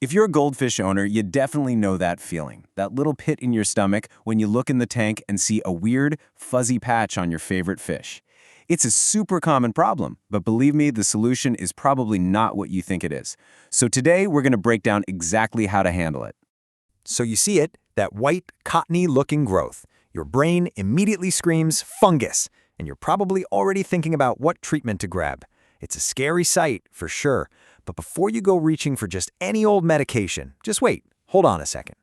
If you're a goldfish owner, you definitely know that feeling, that little pit in your stomach when you look in the tank and see a weird, fuzzy patch on your favorite fish. It's a super common problem, but believe me, the solution is probably not what you think it is. So today, we're going to break down exactly how to handle it. So you see it, that white, cottony-looking growth. Your brain immediately screams fungus, and you're probably already thinking about what treatment to grab. It's a scary sight, for sure. But before you go reaching for just any old medication, just wait, hold on a second.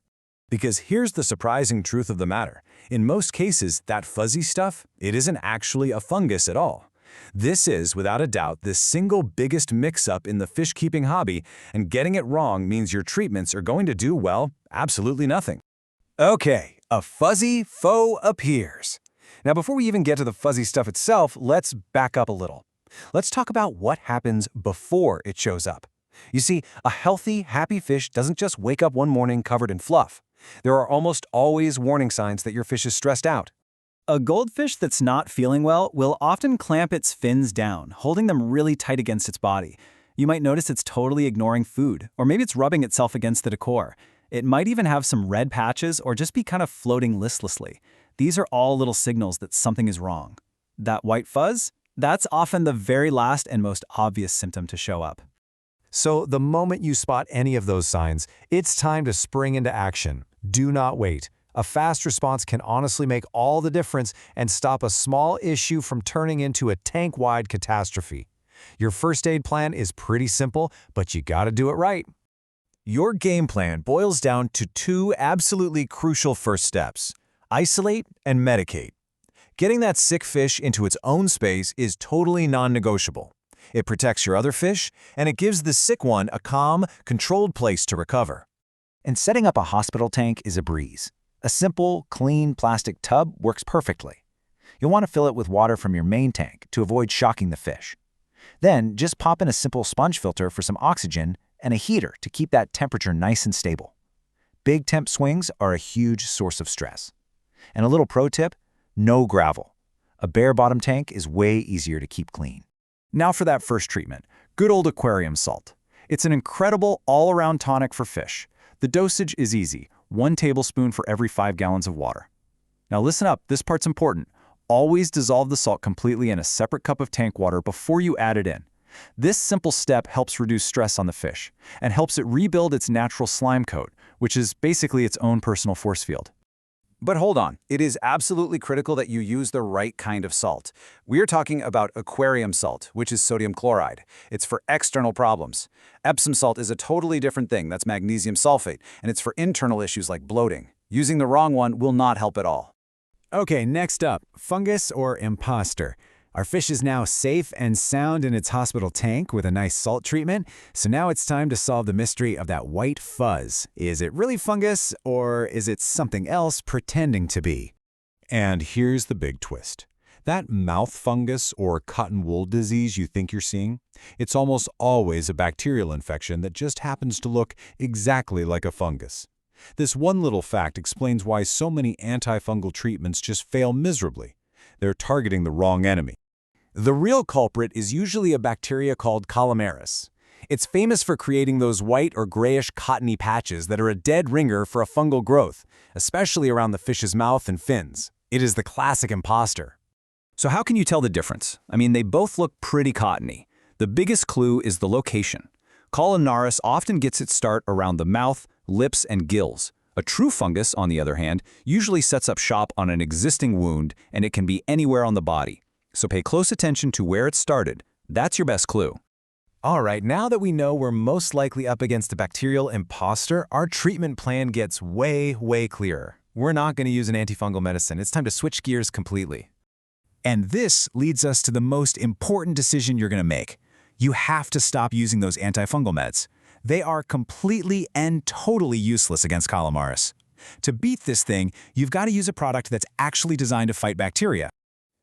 Because here's the surprising truth of the matter. In most cases, that fuzzy stuff, it isn't actually a fungus at all. This is, without a doubt, the single biggest mix-up in the fish-keeping hobby, and getting it wrong means your treatments are going to do, well, absolutely nothing. Okay, a fuzzy foe appears. Now before we even get to the fuzzy stuff itself, let's back up a little. Let's talk about what happens before it shows up. You see, a healthy, happy fish doesn't just wake up one morning covered in fluff. There are almost always warning signs that your fish is stressed out. A goldfish that's not feeling well will often clamp its fins down, holding them really tight against its body. You might notice it's totally ignoring food, or maybe it's rubbing itself against the decor. It might even have some red patches or just be kind of floating listlessly. These are all little signals that something is wrong. That white fuzz? That's often the very last and most obvious symptom to show up. So the moment you spot any of those signs, it's time to spring into action. Do not wait. A fast response can honestly make all the difference and stop a small issue from turning into a tank-wide catastrophe. Your first aid plan is pretty simple, but you gotta do it right. Your game plan boils down to two absolutely crucial first steps: isolate and medicate. Getting that sick fish into its own space is totally non-negotiable. It protects your other fish, and it gives the sick one a calm, controlled place to recover. And setting up a hospital tank is a breeze. A simple, clean plastic tub works perfectly. You'll want to fill it with water from your main tank to avoid shocking the fish. Then, just pop in a simple sponge filter for some oxygen and a heater to keep that temperature nice and stable. Big temp swings are a huge source of stress. And a little pro tip: no gravel. A bare bottom tank is way easier to keep clean. Now for that first treatment, good old aquarium salt. It's an incredible all-around tonic for fish. The dosage is easy, 1 tablespoon for every 5 gallons of water. Now listen up, this part's important. Always dissolve the salt completely in a separate cup of tank water before you add it in. This simple step helps reduce stress on the fish and helps it rebuild its natural slime coat, which is basically its own personal force field. But hold on, it is absolutely critical that you use the right kind of salt. We are talking about aquarium salt, which is sodium chloride. It's for external problems. Epsom salt is a totally different thing, that's magnesium sulfate, and it's for internal issues like bloating. Using the wrong one will not help at all. Okay, next up, fungus or imposter. Our fish is now safe and sound in its hospital tank with a nice salt treatment, so now it's time to solve the mystery of that white fuzz. Is it really fungus, or is it something else pretending to be? And here's the big twist. That mouth fungus or cotton wool disease you think you're seeing, it's almost always a bacterial infection that just happens to look exactly like a fungus. This one little fact explains why so many antifungal treatments just fail miserably. They're targeting the wrong enemy. The real culprit is usually a bacteria called Calamaris. It's famous for creating those white or grayish cottony patches that are a dead ringer for a fungal growth, especially around the fish's mouth and fins. It is the classic imposter. So how can you tell the difference? I mean, they both look pretty cottony. The biggest clue is the location. Calamaris often gets its start around the mouth, lips, and gills. A true fungus, on the other hand, usually sets up shop on an existing wound, and it can be anywhere on the body. So pay close attention to where it started. That's your best clue. All right, now that we know we're most likely up against a bacterial imposter, our treatment plan gets way clearer. We're not going to use an antifungal medicine. It's time to switch gears completely. And this leads us to the most important decision you're going to make. You have to stop using those antifungal meds. They are completely and totally useless against Calamaris. To beat this thing, you've got to use a product that's actually designed to fight bacteria.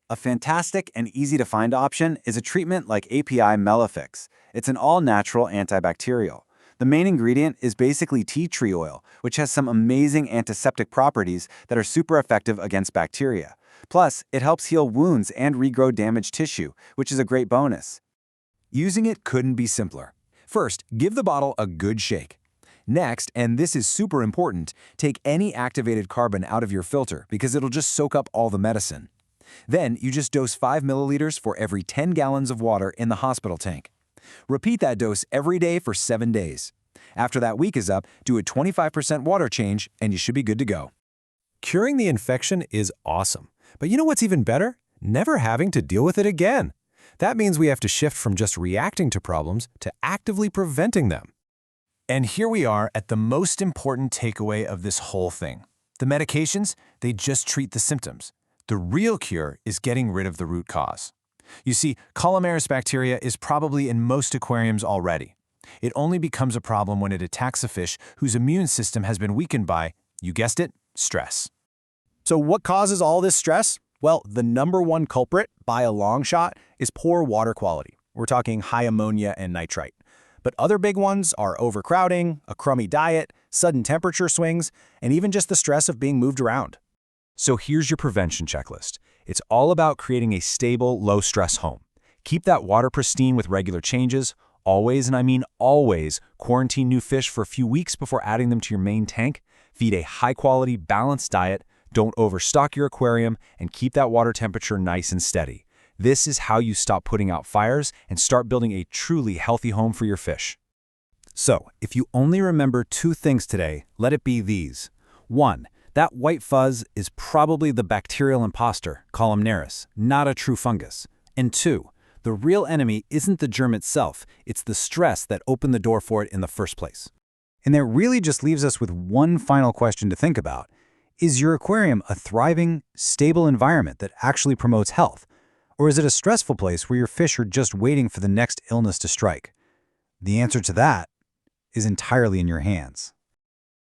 A fantastic and easy-to-find option is a treatment like API Melafix. It's an all-natural antibacterial. The main ingredient is basically tea tree oil, which has some amazing antiseptic properties that are super effective against bacteria. Plus, it helps heal wounds and regrow damaged tissue, which is a great bonus. Using it couldn't be simpler. First, give the bottle a good shake. Next, and this is super important, take any activated carbon out of your filter because it'll just soak up all the medicine. Then you just dose 5 milliliters for every 10 gallons of water in the hospital tank. Repeat that dose every day for 7 days. After that week is up, do a 25% water change and you should be good to go. Curing the infection is awesome. But you know what's even better? Never having to deal with it again. That means we have to shift from just reacting to problems to actively preventing them. And here we are at the most important takeaway of this whole thing. The medications, they just treat the symptoms. The real cure is getting rid of the root cause. You see, Colomaris bacteria is probably in most aquariums already. It only becomes a problem when it attacks a fish whose immune system has been weakened by, you guessed it, stress. So what causes all this stress? Well, the number one culprit, by a long shot, is poor water quality. We're talking high ammonia and nitrite. But other big ones are overcrowding, a crummy diet, sudden temperature swings, and even just the stress of being moved around. So here's your prevention checklist. It's all about creating a stable, low-stress home. Keep that water pristine with regular changes. Always, and I mean always, quarantine new fish for a few weeks before adding them to your main tank. Feed a high-quality, balanced diet. Don't overstock your aquarium, and keep that water temperature nice and steady. This is how you stop putting out fires and start building a truly healthy home for your fish. So, if you only remember 2 things today, let it be these. 1. That white fuzz is probably the bacterial imposter, Columnaris, not a true fungus. And 2. The real enemy isn't the germ itself, it's the stress that opened the door for it in the first place. And that really just leaves us with one final question to think about. Is your aquarium a thriving, stable environment that actually promotes health? Or is it a stressful place where your fish are just waiting for the next illness to strike? The answer to that is entirely in your hands.